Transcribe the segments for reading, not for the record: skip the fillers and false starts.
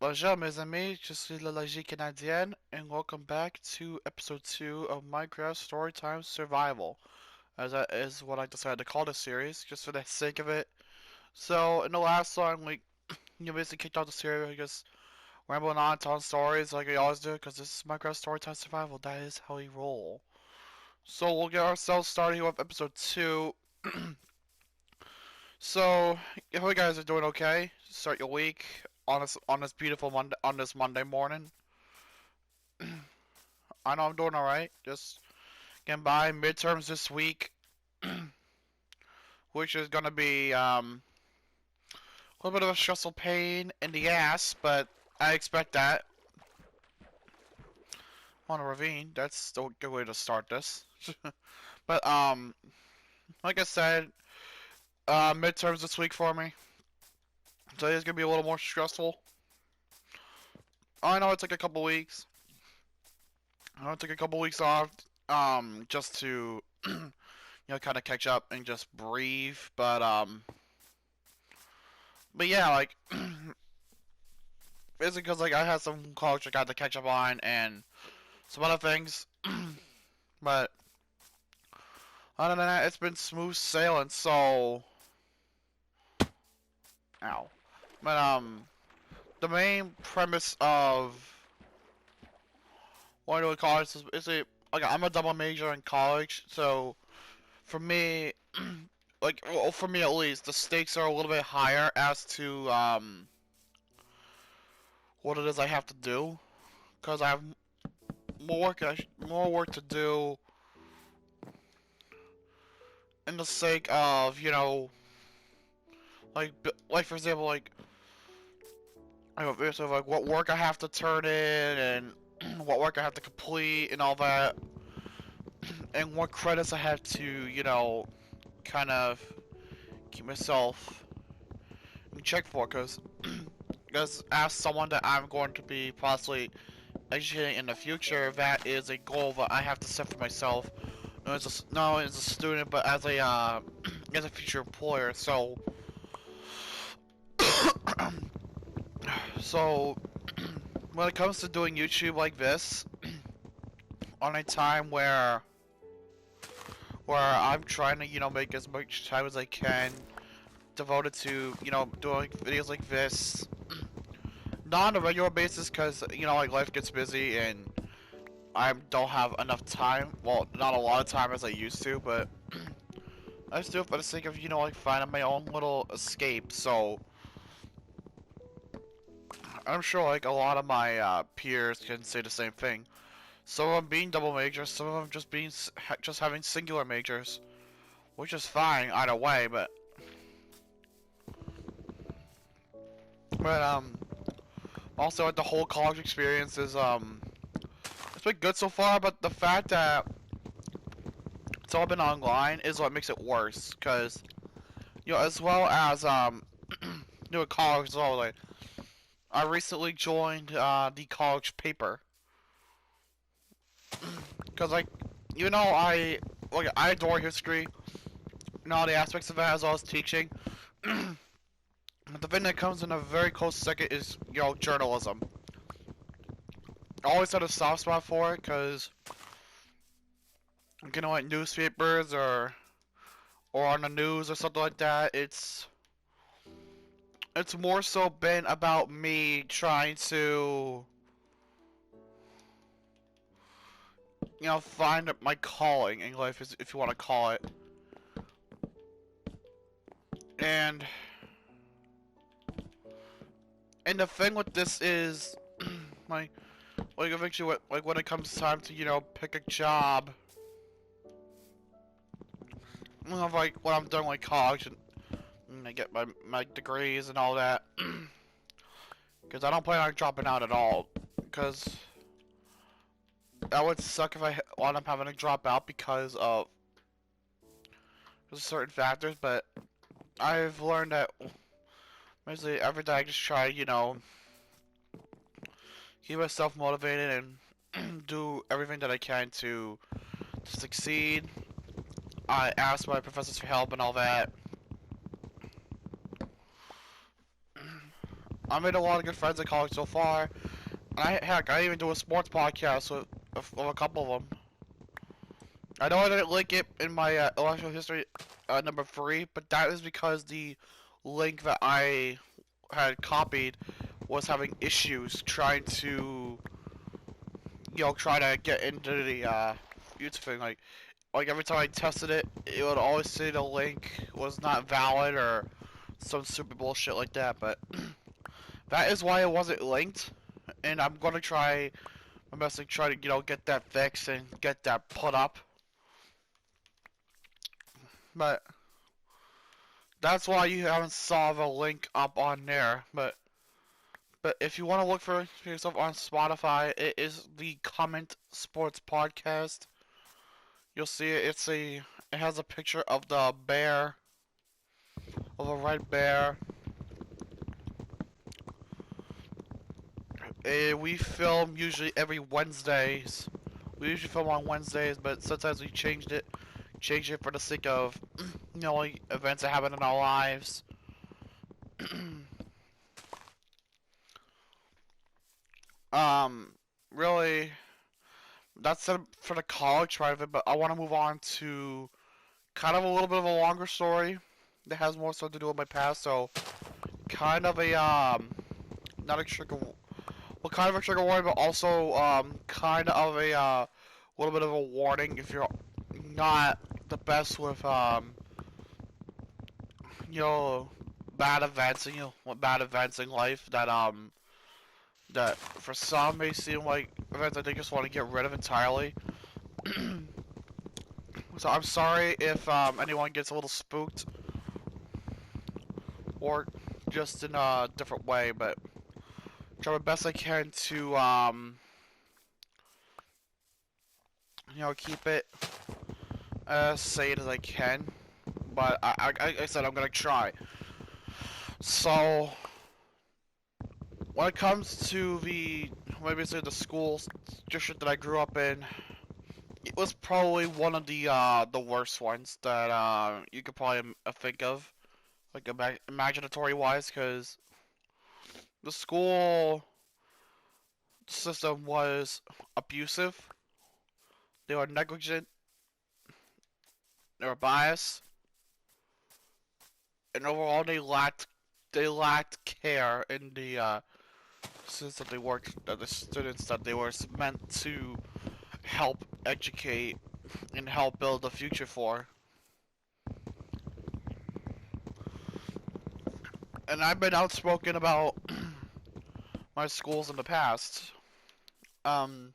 Bonjour mes amis, je suis la Logie Canadienne, and welcome back to episode 2 of Minecraft Storytime Survival, as that is what I decided to call this series, just for the sake of it. So, in the last song, basically kicked off the series, I guess, rambling on, telling stories like I always do, because this is Minecraft Storytime Survival, that is how we roll. So, we'll get ourselves started here with episode 2. So, if you guys are doing okay, start your week on this beautiful Monday, on this Monday morning. I know I'm doing alright. Just getting by. Midterms this week, which is gonna be a little bit of a stressful pain in the ass, but I expect that. On a ravine, that's the good way to start this. But like I said, midterms this week for me. Today's gonna be a little more stressful. I know it took a couple weeks. I know it took a couple weeks off, just to kind of catch up and just breathe. But yeah, like basically because like I had some college I got to catch up on and some other things, but other than that, it's been smooth sailing. So, ow. But the main premise of what I do in college is like I'm a double major in college, so for me, like well, for me at least, the stakes are a little bit higher as to what it is I have to do, because I have more work to do in the sake of like for example like what work I have to turn in and what work I have to complete and all that, and what credits I have to kind of keep myself in check for, because as someone that I'm going to be possibly educating in the future, that is a goal that I have to set for myself. Not only as a student, but as a as a future employer. So when it comes to doing YouTube like this, on a time where I'm trying to make as much time as I can devoted to doing videos like this, not on a regular basis, because like life gets busy and I don't have enough time. Well, not a lot of time as I used to, but I just do it for the sake of like finding my own little escape. So I'm sure like a lot of my peers can say the same thing. Some of them being double majors, some of them just just having singular majors, which is fine either way. But also like the whole college experience is it's been good so far. But the fact that it's all been online is what makes it worse. Cause as well as college as well. Like I recently joined the college paper. Cause like I adore history and all the aspects of it as well as teaching. But the thing that comes in a very close second is journalism. I always had a soft spot for it because like newspapers or on the news or something like that. It's more so been about me trying to find my calling in life, if you want to call it. And and the thing with this is like eventually when it comes time to pick a job, like when I'm done with college and I get my degrees and all that, because I don't plan on dropping out at all, because that would suck if I wound up having to drop out because of certain factors. But I've learned that basically every day I just try keep myself motivated and do everything that I can to succeed. I ask my professors for help and all that. I made a lot of good friends at college so far. And I even do a sports podcast with a couple of them. I know I didn't link it in my electoral history number 3, but that is because the link that I had copied was having issues trying to, try to get into the YouTube thing. Like every time I tested it, it would always say the link was not valid or some stupid bullshit like that. But that is why it wasn't linked, and I'm gonna try my best to try to get that fixed and get that put up. But that's why you haven't saw the link up on there. But if you want to look for yourself on Spotify, it is the Comment Sports Podcast. You'll see it. It has a picture of the bear, of a red bear. We film usually every Wednesdays. We usually film on Wednesdays, but sometimes we change it for the sake of like events that happen in our lives. um, Really, that's it for the college part of it. But I want to move on to kind of a little bit of a longer story that has more stuff to do with my past. So kind of a not a trigger, well, kind of a trigger warning, but also kind of a little bit of a warning if you're not the best with you know bad events and bad events in life that for some may seem like events that they just want to get rid of entirely. So I'm sorry if anyone gets a little spooked or just in a different way, but try my best I can to keep it as sane as I can. But I said I'm gonna try. So when it comes to maybe say the school district that I grew up in, it was probably one of the worst ones that you could probably think of, like imaginatory wise, because the school system was abusive. They were negligent. They were biased, and overall they lacked care in the students that they worked, the students that they were meant to help educate and help build the future for. And I've been outspoken about my schools in the past. Um,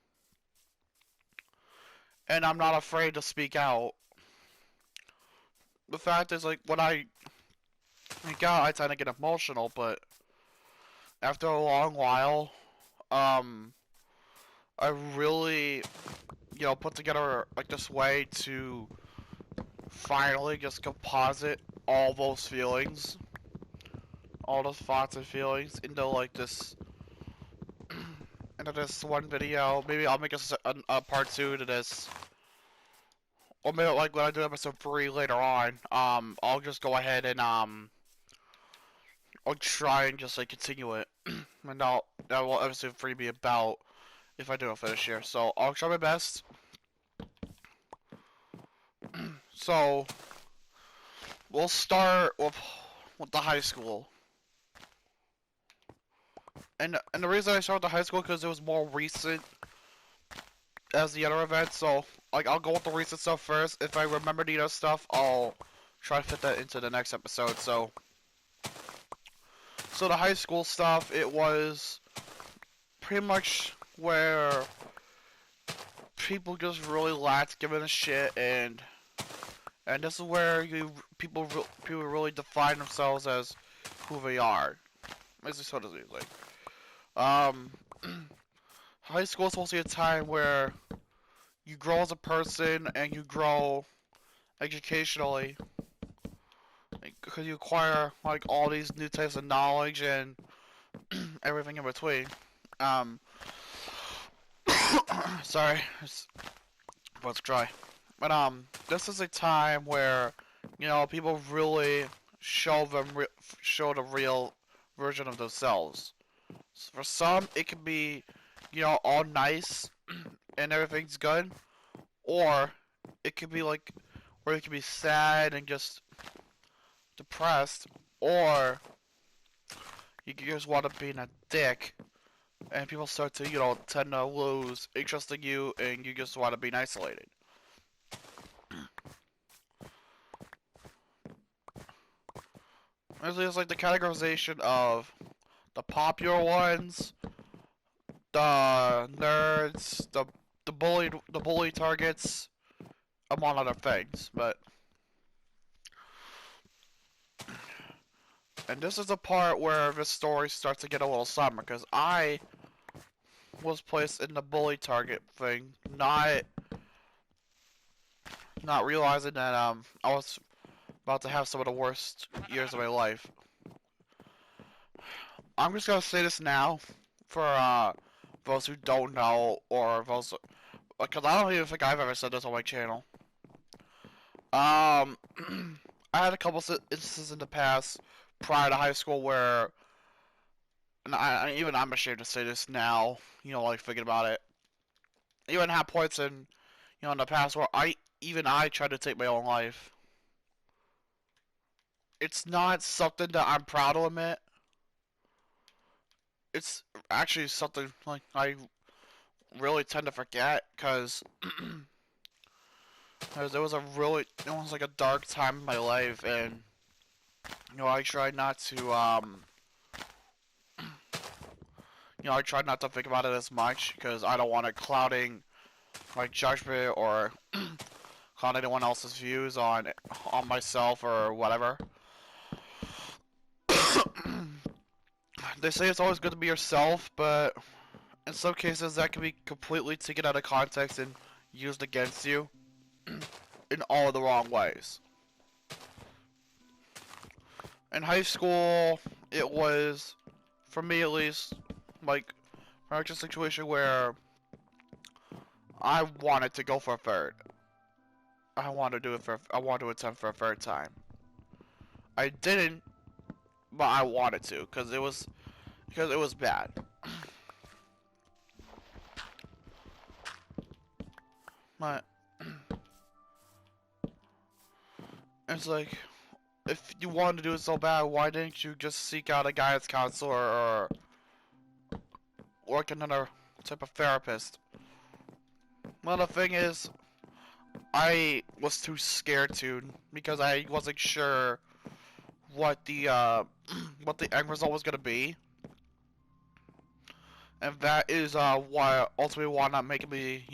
and I'm not afraid to speak out. The fact is, like, when I speak out, I tend to get emotional, but after a long while, um, I really, put together, like, this way to finally just composite all those feelings, all those thoughts and feelings into this one video. Maybe I'll make a part 2 to this. Or maybe like when I do episode 3 later on, I'll just go ahead and I'll try and just like continue it, and that will episode 3 be about if I don't finish here. So I'll try my best. So we'll start with the high school, and the reason I start with the high school because it was more recent as the other events. So like I'll go with the recent stuff first. If I remember the other stuff, I'll try to fit that into the next episode. So the high school stuff, it was pretty much where people just really lacked giving a shit, and this is where people really define themselves as who they are. This is what it is like. Um, High school is supposed to be a time where you grow as a person and you grow educationally, because you acquire like all these new types of knowledge and everything in between. Um, Sorry, let's try. But this is a time where people really show the version of themselves. So for some, it can be, all nice and everything's good, or it could be like where it can be sad and just depressed, or you just want to be in a dick, and people start to, tend to lose interest in you, and you just want to be isolated. There's like the categorization of the popular ones, the nerds, the bully targets, among other things. And this is the part where the story starts to get a little somber, because I was placed in the bully target thing, not realizing that I was about to have some of the worst years of my life. I'm just gonna say this now for those who don't know, or those, because I don't even think I've ever said this on my channel. Um, I had a couple instances in the past prior to high school where, and even I'm ashamed to say this now, like thinking about it. Even had points in the past where I tried to take my own life. It's not something that I'm proud to admit. It's actually something like I really tend to forget, because there was it was like a dark time in my life, and I tried not to I tried not to think about it as much, because I don't want it clouding my judgment, or cloud anyone else's views on myself or whatever. They say it's always good to be yourself, but in some cases that can be completely taken out of context and used against you in all the wrong ways. In high school, it was, for me at least, like a situation where I wanted to go for a third. I wanted to attempt for a third time. I didn't, but I wanted to, because it was bad. But it's like, if you wanted to do it so bad, why didn't you just seek out a guidance counselor, or work another type of therapist? Well, the thing is, I was too scared to, because I wasn't sure what the what the end result was gonna be, and that is why ultimately why not making me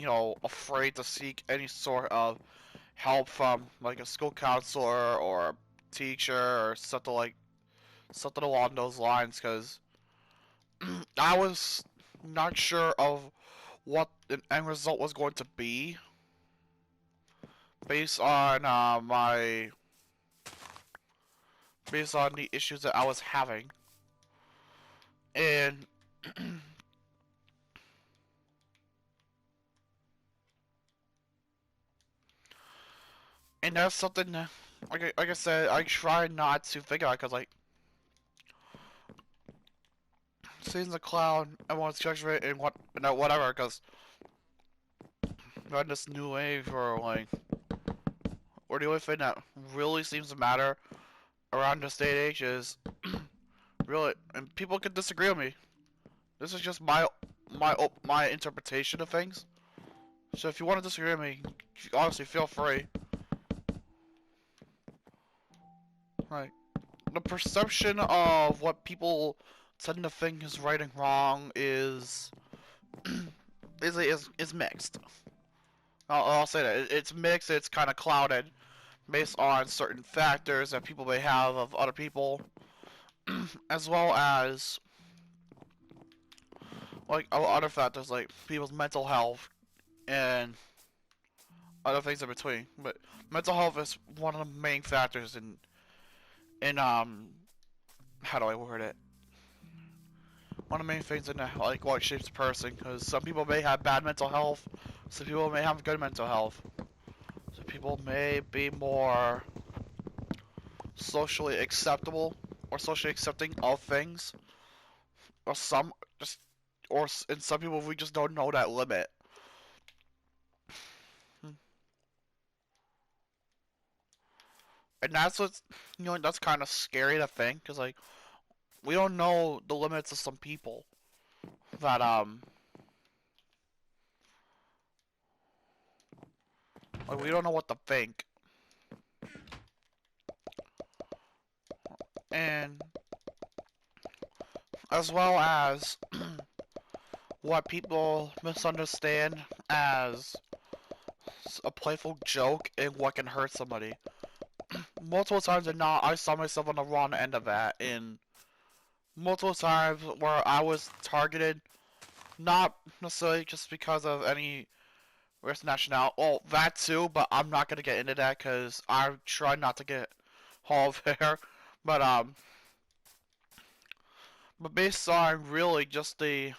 afraid to seek any sort of help from like a school counselor or a teacher or something along those lines, because I was not sure of what the end result was going to be based on based on the issues that I was having, and and that's something that, like I said, I try not to think about, because like, seeing the clown, everyone's judging it and whatever, because we're in this new age where like, or the only thing that really seems to matter around this day and age is really, and people can disagree with me. This is just my interpretation of things. So if you want to disagree with me, honestly, feel free. Like, the perception of what people tend to think is right and wrong is is mixed. I'll say that it's mixed. It's kind of clouded based on certain factors that people may have of other people, as well as like other factors like people's mental health and other things in between. But mental health is one of the main factors in how do I word it? One of the main things in like what shapes a person, because some people may have bad mental health, some people may have good mental health. Some people may be more socially acceptable, or socially accepting of things, or some just, in some people we just don't know that limit. And that's what's, that's kind of scary to think, because like we don't know the limits of some people that like we don't know what to think, and as well as what people misunderstand as a playful joke and what can hurt somebody. Multiple times and not, I saw myself on the wrong end of that, and multiple times where I was targeted, not necessarily just because of any race nationality. Well, that too, but I'm not gonna get into that because I try not to get all there. But based on really just the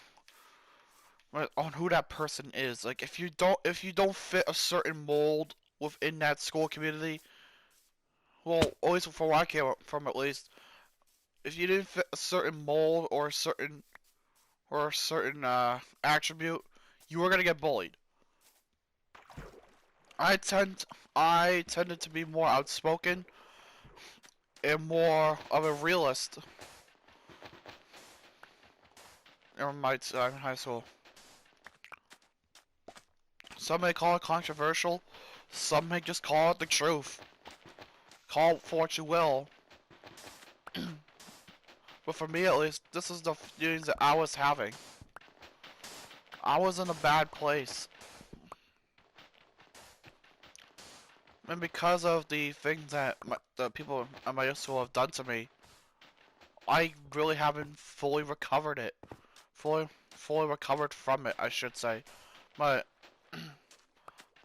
on who that person is. Like if you don't fit a certain mold within that school community, well, at least from where I came from, at least, if you didn't fit a certain mold or a certain attribute, you were gonna get bullied. I tend I tended to be more outspoken and more of a realist in my time in high school. Some may call it controversial, some may just call it the truth. Call it for what you will. But for me at least, this is the feelings that I was having. I was in a bad place. And because of the things that the people at my school have done to me, I really haven't fully recovered it. Fully recovered from it, I should say. But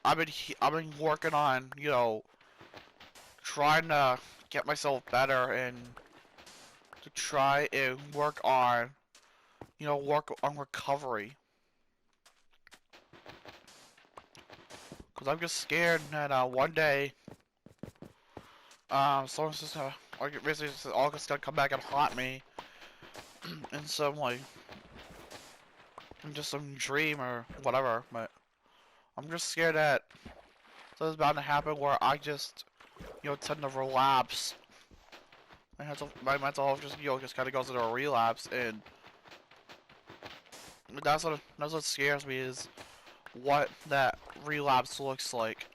I've been working on, trying to get myself better and to try and work on recovery. Cause I'm just scared that one day, someone's just like basically just all just gonna come back and haunt me in some like in just some dream or whatever. But I'm just scared that something's bound to happen where I just tend to relapse. My mental health just just kind of goes into a relapse, and that's what scares me is what that relapse looks like.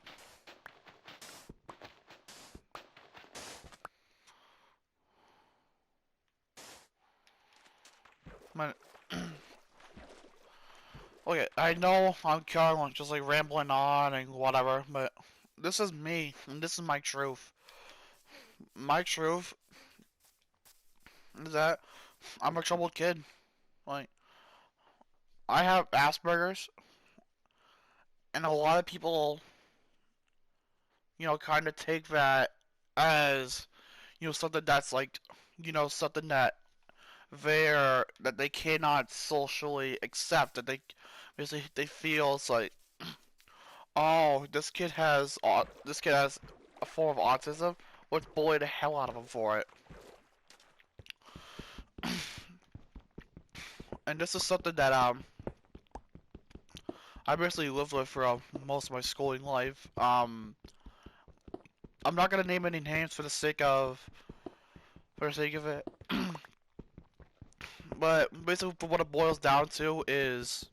My, okay, I know I'm kind of just like rambling on and whatever, but this is me and this is my truth. My truth is that I'm a troubled kid. Like I have Asperger's, and a lot of people, kind of take that as something that's like something that they cannot socially accept, that they basically they feel it's like, oh, this kid has a form of autism. Let's bully the hell out of him for it. And this is something that I basically lived with for most of my schooling life. I'm not gonna name any names for the sake of it. But basically, what it boils down to is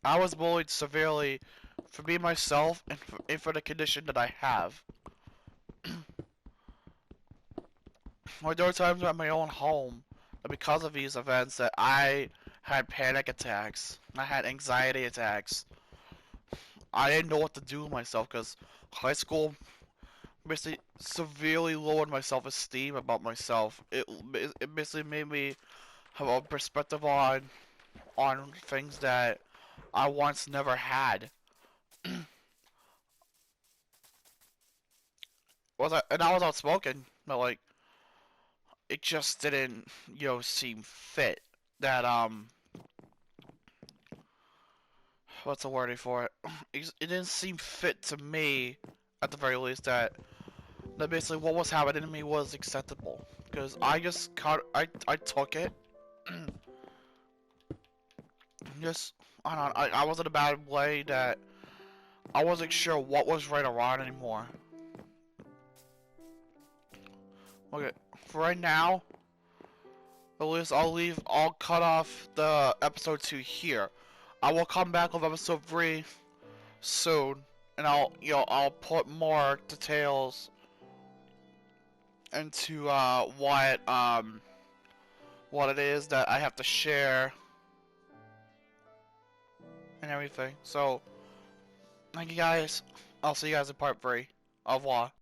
I was bullied severely for being myself and for the condition that I have. Like there were times at my own home that because of these events that I had panic attacks, I had anxiety attacks. I didn't know what to do with myself because high school basically severely lowered my self-esteem about myself. It basically made me have a perspective on things that I once never had. And I was outspoken, but like it just didn't seem fit that what's the wording for it? It didn't seem fit to me at the very least that that basically what was happening to me was acceptable. Because I just I took it. Just, I don't know, I was in a bad way that I wasn't sure what was right or wrong anymore. Okay, for right now, at least I'll cut off the episode 2 here. I will come back with episode 3 soon, and I'll put more details into what it is that I have to share and everything. So, thank you guys. I'll see you guys in part 3. Au revoir.